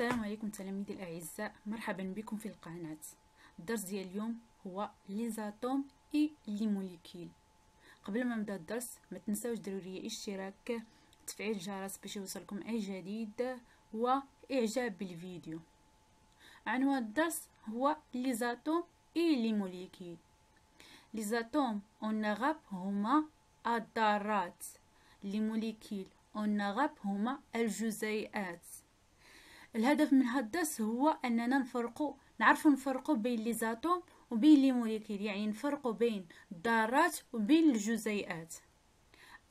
السلام عليكم تلاميذي الاعزاء، مرحبا بكم في القناه. الدرس ديال اليوم هو لي زاتوم اي لي موليكيل. قبل ما نبدا الدرس ما تنساوش ديروا لي اشتراك، تفعيل الجرس باش يوصلكم اي جديد، واعجاب بالفيديو. عنوان الدرس هو لي زاتوم اي لي موليكيل. لي زاتوم اون اغاب هما الذرات، لي موليكيل اون اغاب هما الجزيئات. الهدف من هذا الدرس هو اننا نعرفوا نفرقوا بين لي زاتوم وبين لي موليكيل، يعني نفرقوا بين الذرات وبين الجزيئات.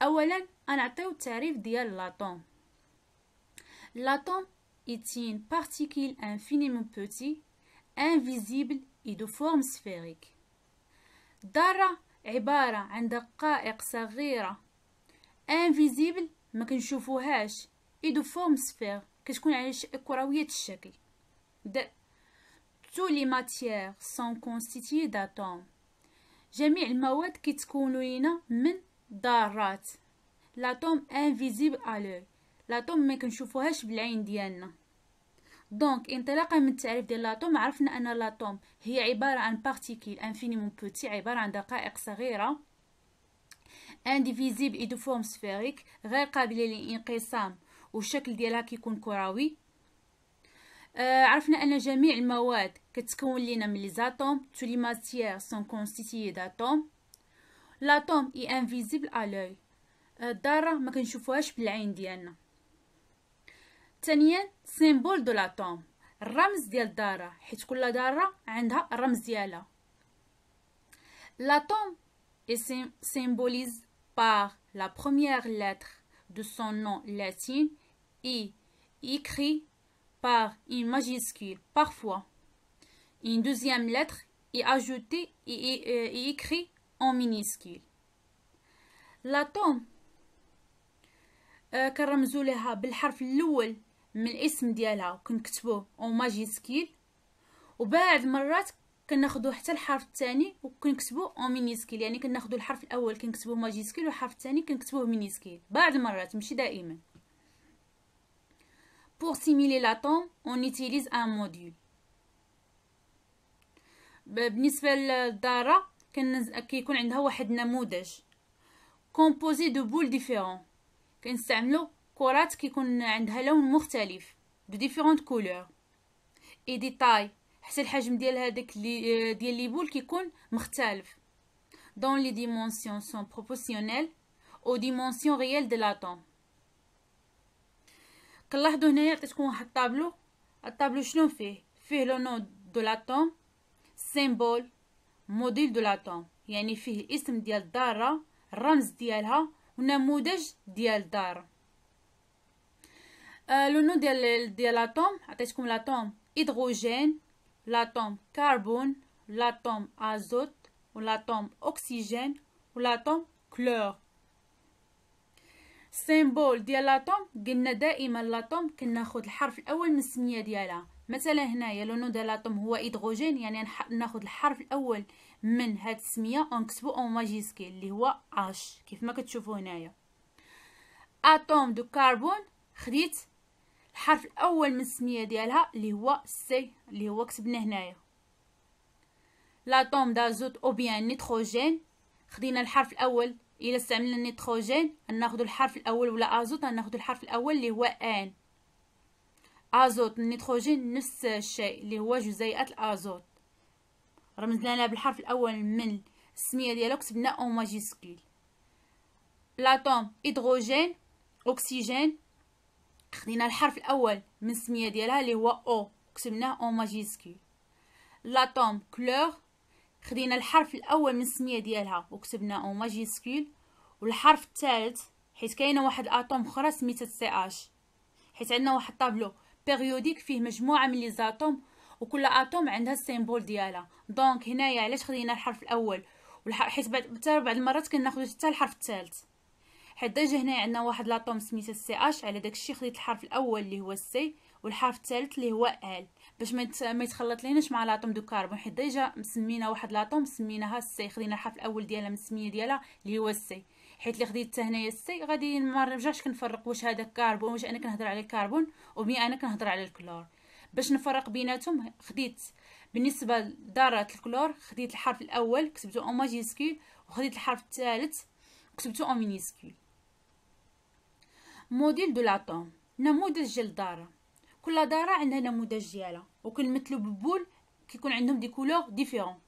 اولا نعطيو التعريف ديال l'atome. L'atome est une particule infiniment petite, invisible et de forme sphérique. الذرة عبارة عن دقائق صغيرة invisible ما كنشوفوهاش et de forme sphérique كتكون على كروية الشكل. Tous les matières sont constituées d'atomes. جميع المواد كيتكونوا لينا من ذرات. l'atome invisible à l'œil. l'atome ما كنشوفوهاش بالعين ديالنا. دونك انطلاقا من التعريف ديال l'atome عرفنا ان l'atome هي عبارة عن particule infiniment petit، عبارة عن دقائق صغيرة indivisible et de forme sphérique، غير قابلة للانقسام والشكل ديالها كيكون كروي. عرفنا ان جميع المواد كتكون لينا من لي زاتوم. tous les matières sont constituées d'atomes. l'atome est invisible à l'œil. الذرة ما كنشوفوهاش بالعين ديالنا. ثانيا symbole de l'atome، الرمز ديال الذرة، حيت كل ذرة عندها الرمز ديالها. l'atome est symbolisé par la première lettre de son nom latin et écrit par une majuscule. Parfois, une deuxième lettre est ajoutée et écrit en minuscule. l'atome كنرمزو لها بالحرف الاول من الاسم ديالها وكنكتبوه اون ماجيسكيل، وبعد مرات كناخذوا حتى الحرف الثاني وكنكتبوه اون مينيسكيل، يعني كناخذوا الحرف الاول كنكتبوه ماجيسكيل والحرف الثاني كنكتبوه مينيسكيل. بعض المرات ماشي دائما. Pour simuler l'atome on utilise un module. بالنسبه للذره كيكون عندها واحد نموذج composé de boules différents. كنستعملوا كرات كيكون عندها لون مختلف de différentes couleurs et des tailles، حتى الحجم ديال هذاك ديال لي بول كيكون مختلف. dont les dimensions sont proportionnelles aux dimensions réelles de l'atome. كنلاحظوا هنايا عطيتكم واحد الطابلو شنو فيه لو نو دو لاتوم، سيمبول، موديل دو لاتوم، يعني فيه الاسم ديال الذره، الرمز ديالها ونموذج ديال الذره. لو نو ديال لاتوم عطيتكم لاتوم هيدروجين، لاتوم كربون، لاتوم ازوت، ولاتوم اكسجين، ولاتوم كلور. سيمبول ديال لاتوم قلنا دائما لاتوم كناخذ الحرف الاول من السميه ديالها. مثلا هنايا لو نو ديال لاتوم هو هيدروجين، يعني ناخذ الحرف الاول من هاد السميه ونكتبو اون ماجيسكيل اللي هو اش كيف ما كتشوفوا هنايا. اتوم دو كربون خديت الحرف الاول من السميه ديالها اللي هو سي اللي هو كتبنا هنايا. لاتوم دازوت او بيان نيتروجين خدينا الحرف الاول، الا استعملنا النيتروجين ناخذ الحرف الاول، ولا ازوت ناخذ الحرف الاول اللي هو ان. ازوت النيتروجين نفس الشيء اللي هو جزيئات الازوت، رمزنا لها بالحرف الاول من السميه ديالها كتبنا او ماجيسكول. لاتوم هيدروجين اكسجين خدينا الحرف الاول من السميه ديالها اللي هو او كتبناه او ماجيسكول. لاتوم كلور خدينا الحرف الاول من السميه ديالها وكتبنا او ماجيسكول، والحرف الثالث حيت كاينه واحد الاتوم اخرى سميتها سي اش، حيت عندنا واحد طابلو بيريوديك فيه مجموعه من لي زاتوم وكل اتوم عندها السيمبول ديالها. دونك هنايا علاش خدينا الحرف الاول حيت بعد المرات كناخذ حتى الحرف الثالث، حيت ديجا هنايا عندنا واحد لاطوم سميتها سي اش، على داكشي خديت الحرف الاول اللي هو سي والحرف الثالث اللي هو ال باش ما يتخلط ليناش مع لاطوم دو كربون، حيت ديجا مسمينا واحد لاطوم سميناها سي، خدينا الحرف الاول ديالها من السميه ديالها اللي هو سي، حيت اللي خديت هنايا السي غادي ما نرجعش كنفرق واش هذا كربون، واش انا كنهضر على الكربون او بيان انا كنهضر على الكلور. باش نفرق بيناتهم خديت بالنسبه لذرات الكلور خديت الحرف الاول كتبته اون ماجيسكول، وخديت الحرف الثالث كتبته اون مينيسكول. موديل دو لاتوم، نموذج ديال الذره. كل ذره عندها نموذج ديالها وكنمثلوا ببول كيكون عندهم دي كولور ديفيرون.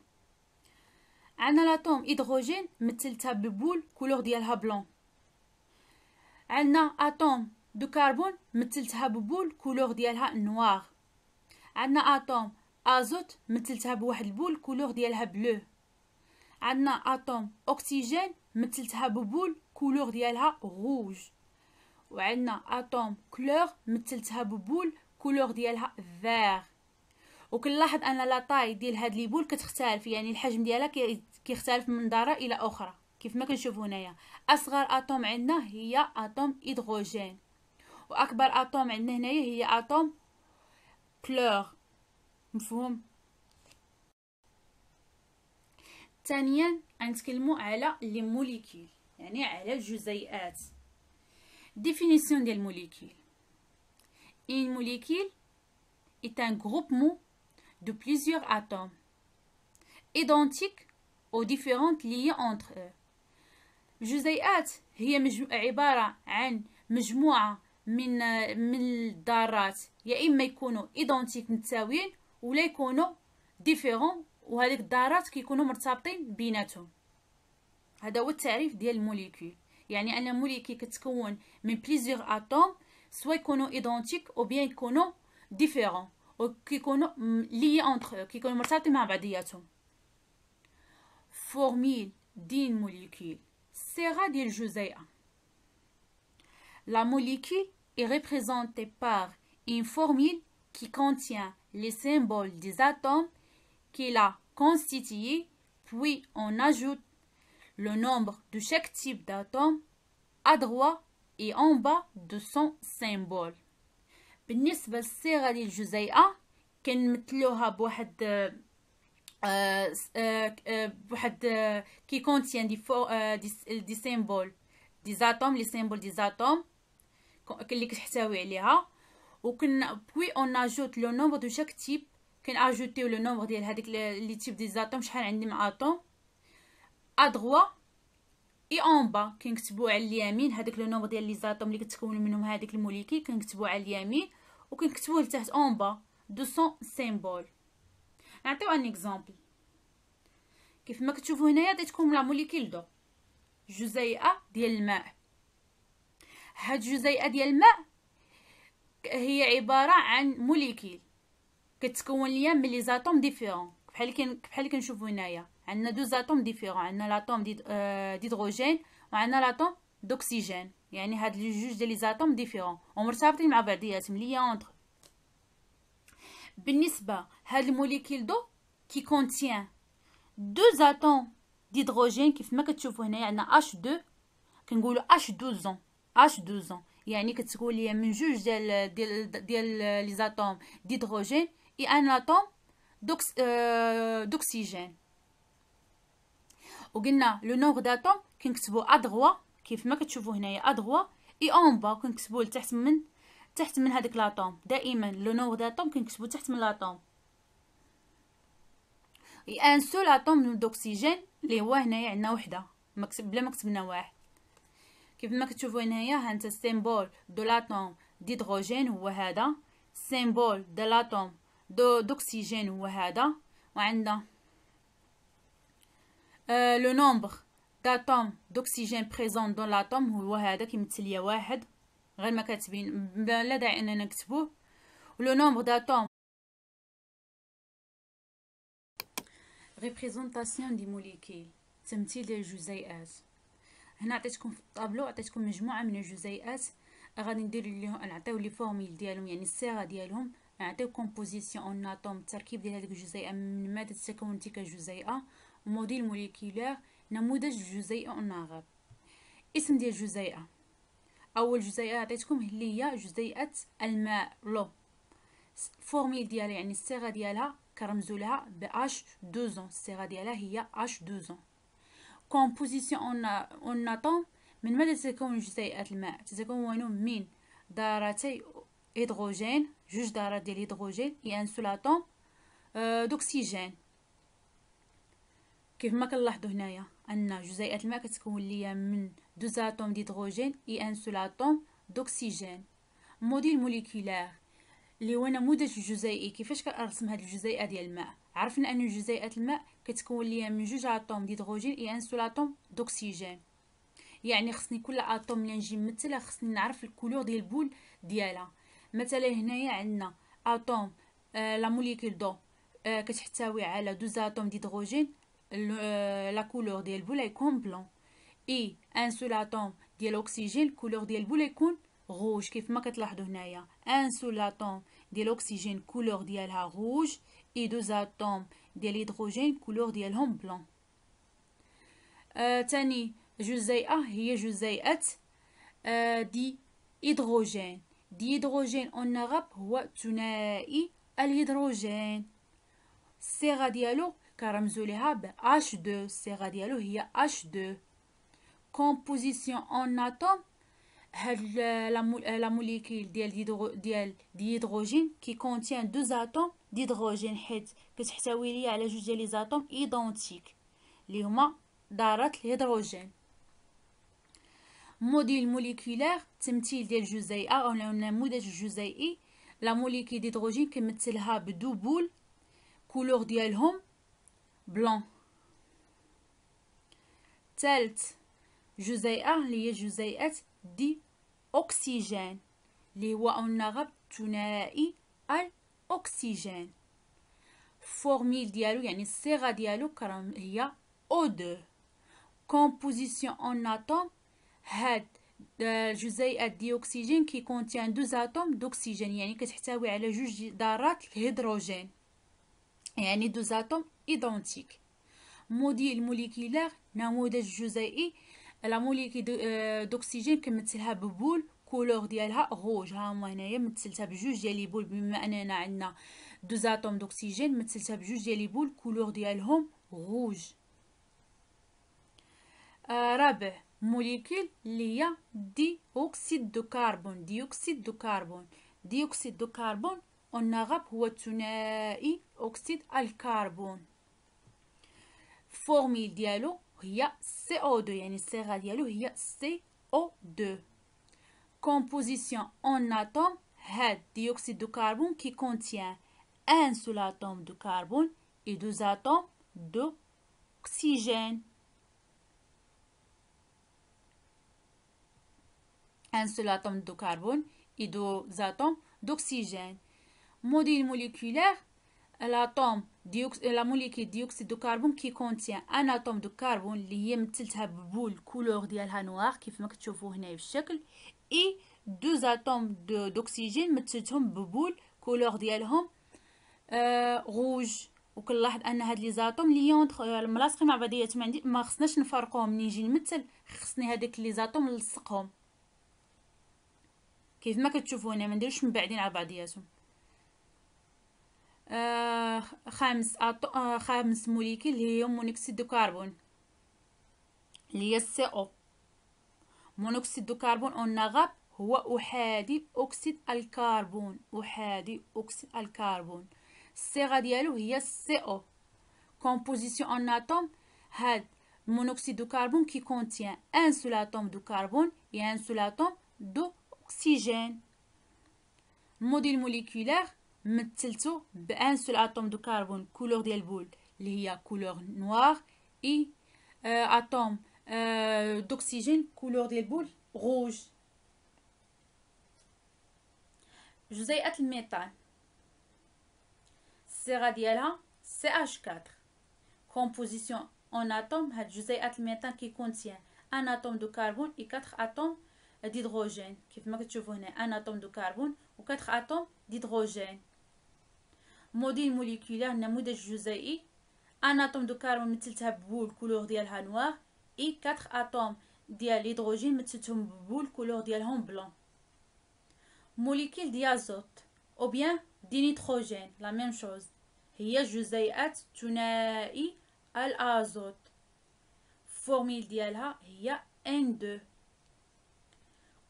عندنا لاتوم هيدروجين مثلتها ببول كولور ديالها بلون. عندنا اتوم دو كربون مثلتها ببول كولور ديالها نوار. عندنا اتوم ازوت مثلتها بواحد البول كولور ديالها بلو. عندنا اتوم اكسجين مثلتها ببول كولور ديالها روج. وعندنا اتوم كلور مثلتها ببول كولور ديالها فير. وكنلاحظ ان لا طاي ديال هاد لي بول كتختلف، يعني الحجم ديالها كيختلف من ذره الى اخرى كيف ما كنشوفوا هنايا. اصغر اتوم عندنا هي اتوم هيدروجين، واكبر اتوم عندنا هنايا هي اتوم كلور. مفهوم؟ ثانيا غنتكلموا على لي موليكول، يعني على الجزيئات. définition des molécules. Une molécule est un groupement de plusieurs atomes identiques ou différentes liés entre eux. الجزيئات هي عبارة عن مجموعة من الذرات، يا إما يكونوا إيدونتيك متساويين ولا يكونوا ديفيرون، وهذيك الذرات كيكونوا مرتبطين بيناتهم. هذا هو التعريف ديال الموليكول، يعني ان الموليكول كتكون من بليزيور اتوم سوا يكونوا ايدونتيك او بيان يكونوا ديفيرون وكيكونوا لي اونتر كيكونوا مرتبطين مع بعضياتهم. فورميل دين موليكول، الصيغه ديال الجزيئه. La molécule est représentée par une formule qui contient les symboles des atomes qui la constituent, puis on ajoute le nombre de chaque type d'atome à droite et en bas de son symbole. بالنسبة للصيغة ديال الجزيئة كنمثلوها بواحد qui contient des symboles des atomes، les symboles des atomes اللي كتحتوي عليها. puis on ajoute le nombre de chaque type، كنأجوتيو le nombre ديال هذيك لي type des atomes، شحال عندي من اتوم. à droite et en bas كنكتبوا على اليمين هذاك لو نومبر ديال لي زاتوم اللي كتكون منهم هذيك الموليكول كنكتبوا على اليمين، وكنكتبوه لتحت en bas de son symbole. نعطيو ان اكزامبل. كيف ما كتشوفوا هنايا عطيتكم لا موليكول دو جزيئه ديال الماء. هاد الجزيئه ديال الماء هي عباره عن موليكول كتكون ليا من لي زاتوم ديفيرون، بحال اللي كنشوفوا هنايا. عندنا دو زاتوم ديفيرون، عندنا لاتوم ديدروجين وعندنا لاتوم دوكسيجين، يعني هاد لي جوج ديال لي زاتوم ديفيرون ومرتبطين مع بعضياتهم ليا اونتر. بالنسبه هاد الموليكول دو كي كونتيان دو زاتوم ديدروجين كيف ما كتشوفوا هنايا عندنا H2 كنقولوا H12 يعني كتقول لي من جوج ديال لي زاتوم ديدروجين اي ان اتوم دوكسيجين. وقلنا لو نومبر داتوم كنكتبو ادغوا كيف ما كتشوفوا هنايا ادغوا اي اون با كنكتبوه لتحت من هذاك لاتوم. دائما لو نومبر داتوم كنكتبو تحت من لاتوم. اي ان سول اتوم دوكسيجين اللي هو هنايا عندنا وحده بلا ما كتبنا واحد. كيف ما كتشوفوا هنايا هانت السيمبول دو لاتوم ديدروجين هو هذا، سيمبول دو لاتوم دوكسيجين هو هذا، وعندنا لو نومبر داتوم دوكسيجين بريزون دون لاتوم هو هذا كيمثل ليا واحد غير ما كاتبين لا داعي اننا نكتبوه. ولو نومبر داتوم ريبريزونطاسيون دي موليكول، تمثيل ديال الجزيئات. هنا عطيتكم في الطابلو عطيتكم مجموعه من الجزيئات غادي ندير لهم نعطيو لي فورميل ديالهم يعني الصيغه ديالهم، نعطيو كومبوزيسيون اون اتوم التركيب ديال هذيك الجزيئه من ماده تتكون تلك الجزيئه، وموديل موليكولير نموذج الجزيئه الناغب. اسم ديال الجزيئه، اول جزيئه عطيتكم اللي هي جزيئه الماء لو. فورميل ديالها يعني الصيغه ديالها كرمزوا لها ب H2، الصيغه ديالها هي H2. كومبوزيسيون اون اتوم، من ماذا تتكون جزيئات الماء؟ تتكون من ذرتي هيدروجين جوج ذرات ديال الهيدروجين اي ان سول اتوم دوكسيجين. كيف ما كنلاحظوا هنايا ان جزيئات الماء كتكون ليا من دوز اتوم ديدروجين اي ان سول اتوم دوكسيجين. موديل موليكولير اللي هو نموذج جزيئي. كيفاش كنرسم هاد الجزيئه ديال الماء؟ عرفنا ان جزيئات الماء كتكون ليا من جوج اتوم ديدروجين اي ان سول اتوم دوكسيجين. يعني خصني كل اتوم اللي نجي نمثلها خصني نعرف الكولور ديال البول ديالها. مثلا هنايا عندنا اتوم لا موليكول دو كتحتوي على دوز اتوم ديدروجين، لا كولور ديال البول يكون بلون. اي ان سول اتوم ديال الاكسجين الكولور ديال البول يكون روج. كيف ما كتلاحظوا هنايا ان سول اتوم ديال الاكسجين كولور ديالها روج، اي دوز اتوم ديال الهيدروجين كولور ديالهم بلون. تاني جزيئة هي جزيئة دي هيدروجين. دي هيدروجين اون اغاب هو ثنائي الهيدروجين. الصيغة ديالو كرمزو ليها ب H2. الصيغة ديالو هي H2. كومبوزيسيون اون اتوم هاد لا موليكول ديال هيدروجين كي كونتين دوز اتوم ديدروجين، حيت كتحتوي ليا على جوج ديال لي زاتوم ايدونتيك اللي هما ذرات الهيدروجين. موديل موليكولير تمثيل ديال الجزيئه او النموذج الجزيئي. لا موليكول ديدروجين كنمثلها بدو بول كولور ديالهم بلون. ثالث جزيئه اللي هي جزيئه دي اكسجين اللي هو النغب ثنائي الاكسجين. فورميل ديالو يعني الصيغه ديالو هي O2. كومبوزيسيون اون اتوم هاد الجزيئات دي اكسجين كي كونتين دوز اتوم دوكسيجين، يعني كتحتوي على جوج ذرات الهيدروجين، يعني دوز اتوم ايدونتيك. موديل موليكولير نموذج جزيئي. لا موليكول دوكسيجين كنمثلها ببول كولور ديالها روج. ها هما هنايا مثلتها بجوج ديال لي بول، بما اننا عندنا دوز اتوم دوكسيجين مثلتها بجوج ديال لي بول كولور ديالهم روج. رابع موليكول اللي هي دي اوكسيد دو كربون. ديوكسيد دو كربون. ديوكسيد دو كربون النغب هو ثنائي اكسيد الكربون. فورميل ديالو هي CO2 يعني الصيغه ديالو هي CO2. كومبوزيسيون اون اتوم هاد ديوكسيد دو كربون كي كونتيان ان سول اتوم دو كربون اي دوز اتوم دو oxygène. Un seul atome de carbone et deux atomes d'oxygène. Modèle moléculaire, la molécule dioxyde de carbone qui contient un atome de carbone اللي هي مثلتها ببول كولور ديالها نوار كيف ما كتشوفوا هنا بالشكل، et deux atomes d'oxygène مثلتهم ببول كولور ديالهم روج. وكنلاحظ ان هاد لي زاتوم لي ملاصقين مع بعضياتهم، ما خصناش نفرقوهم. ملي نجي نمثل خصني هاديك لي زاتوم نلصقهم كيف ما كتشوفوا هنا، ما نديروش من بعدين على بعضياتهم. خامس موليكول هي مونوكسيد دو كربون اللي هي CO. مونوكسيد دو كربون النغب هو احادي اكسيد الكربون. احادي اكسيد الكربون. الصيغه ديالو هي CO. كومبوزيسيون ان اتوم هاد مونوكسيد دو كربون كي كونتيان ان سول اتوم دو كربون et un seul atome دو oxygène. موديل موليكولير مثلتو بان سول اتوم دو كربون كولور ديال البول اللي هي كولور نوار، اي اتوم دوكسيجين كولور ديال البول روج. جزيئة الميثان الصيغه ديالها CH4. كومبوزيسيون اون اتوم هاد جزيئة الميثان كي كونتيان ان اتوم دو كربون اي 4 اتوم d'hydrogène. كيف ما كتشوفوا هنا un atome de carbone و 4 atomes d'hydrogène. موديل موليكولير نموذج جزيئي. un atome de carbone مثلتها ببول كولور ديالها نوار، اي 4 atomes ديال الهيدروجين مثلتهم ببول كولور ديالهم بلون. موليكول ديازوت او بيان دي نيتروجين لا ميم شوز، هي جزيئات ثنائي الازوت. فورميل ديالها هي N2.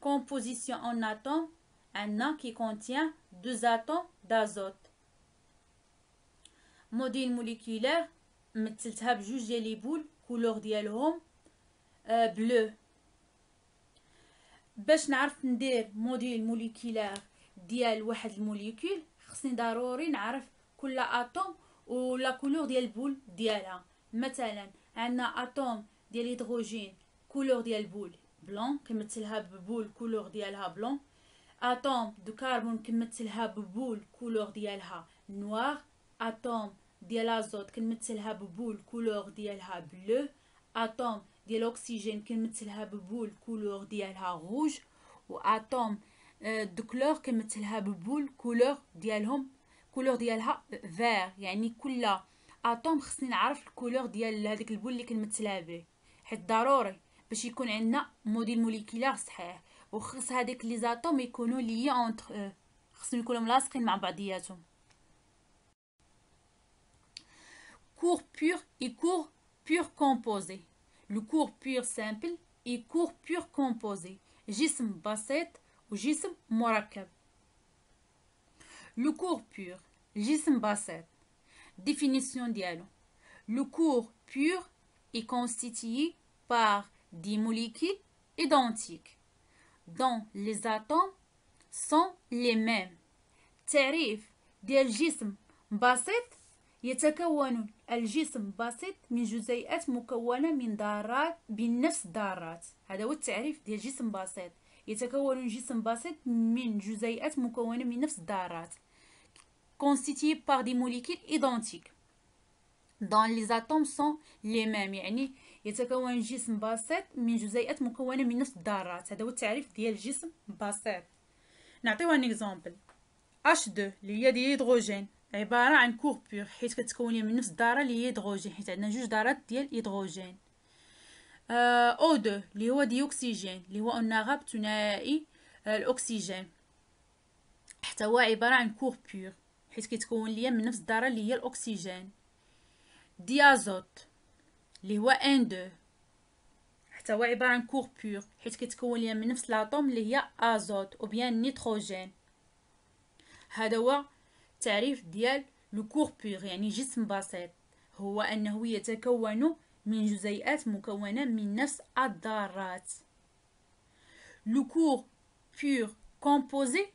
كومبوزيسيون اون اتوم عندنا qui contient 2 atomes d'azote. موديل موليكولير مثلتها بجوج ديال لي بول كولور ديالهم بلو. باش نعرف ندير موديل موليكولير ديال واحد الموليكول خصني ضروري نعرف كل اتوم ولا كولور ديال البول ديالها. مثلا عندنا اتوم ديال الهيدروجين كولور ديال البول بلون كنمثلها ببول كولور ديالها بلون. اتوم دو كربون كنمثلها ببول كولور ديالها نوار. اتوم ديال ازوت كنمثلها ببول كولور ديالها بلو. اتوم ديال الاكسجين كنمثلها ببول كولور ديالها روج. واتوم دو كلور كنمثلها ببول كولور ديالها فير. يعني كل اتوم خصني نعرف الكولور ديال هذاك البول اللي كنمثلها به، حيت ضروري باش يكون عندنا موديل موليكولير صحيح. وخص هذيك لي زاتوم يكونوا لي اونتر خصهم يكونوا ملاصقين مع بعضياتهم. cours pur et cours pur composé. Le cours pur simple et cours pur composé. جسم بسيط وجسم مركب. Le cours pur جسم بسيط. Définition ديالو. Le cours pur est constitué par des molécules identiques dont les atomes sont les mêmes. تعريف ديال جسم بسيط: يتكون الجسم بسيط من جزيئات مكونة من ذرات بنفس الذرات. هذا هو التعريف ديال جسم بسيط: يتكون جسم بسيط من جزيئات مكونة من نفس الذرات constitué par des molécules identiques dont les atomes sont les mêmes. يعني يتكون جسم بسيط من جزيئات مكونة من نفس الذرات. هذا هو التعريف ديال الجسم بسيط. نعطيو ان اكزامبل. H2 اللي هي ديال الهيدروجين عبارة عن كور بور حيت كتكون من نفس الذرة اللي هي هيدروجين، حيت عندنا جوج ذرات ديال الهيدروجين. O2 اللي هو ديوكسيجين اللي هو النغب ثنائي الاكسجين حتى هو عبارة عن كور بور حيت كيتكون ليا من نفس الذرة اللي هي الاكسجين. ديازوت اللي هو N2 حتى هو عبارة عن كور بور حيت كيتكون ليا من نفس الاتوم اللي هي ازوت او بيان نيتروجين. هذا هو تعريف ديال لو كور بور يعني جسم بسيط، هو انه يتكون من جزيئات مكونة من نفس الذرات. لو كور بور كومبوزي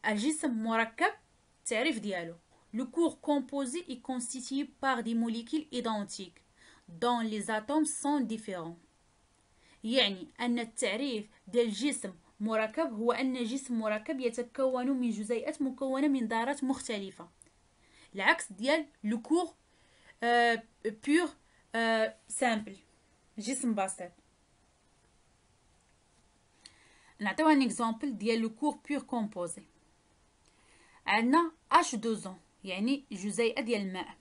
الجسم مركب. التعريف ديالو: لو كور كومبوزي est constitué par des molécules identiques dont les atomes sont différents. يعني ان التعريف ديال الجسم مركب هو ان جسم مركب يتكون من جزيئات مكونة من ذرات مختلفة، العكس ديال لو كور بور سامبل جسم بسيط. نعطيو ان اكزامبل ديال لو كور بور كومبوزي. عندنا H2O يعني جزيئة ديال الماء.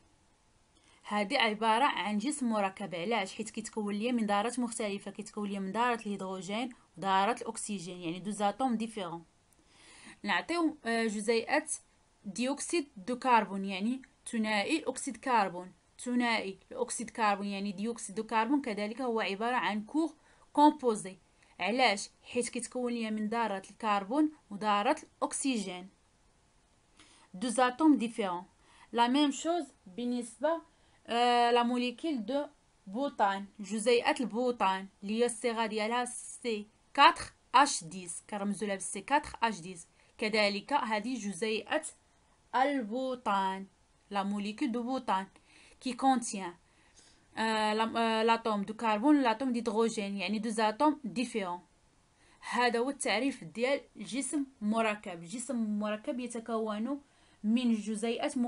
هذه عبارة عن جسم مركب. علاش؟ حيت كيتكون ليا من ذرات مختلفة، كيتكون ليا من ذرة الهيدروجين وذرة الاكسجين يعني دو زاتوم ديفيرون. نعطيو جزيئات ديوكسيد دو كربون يعني ثنائي الاكسيد كربون. ثنائي الاكسيد كربون يعني ديوكسيد دو كربون كذلك هو عبارة عن كور كومبوزي. علاش؟ حيت كيتكون ليا من ذرة الكربون وذرة الاكسجين دو زاتوم ديفيرون. لا ميم شوز بالنسبة لا موليكول دو بوتان، جزيئات البوتان اللي هي الصيغة ديالها C4H10 كنرمزو لها بالسي 4H10. كذلك هذه جزيئة البوتان لا موليكول دو بوتان كي كونتيان l'atome de carbone l'atome d'hydrogène يعني دو زاتوم ديفيرون. هذا هو التعريف ديال جسم مركب. جسم مركب يتكون من جزيئات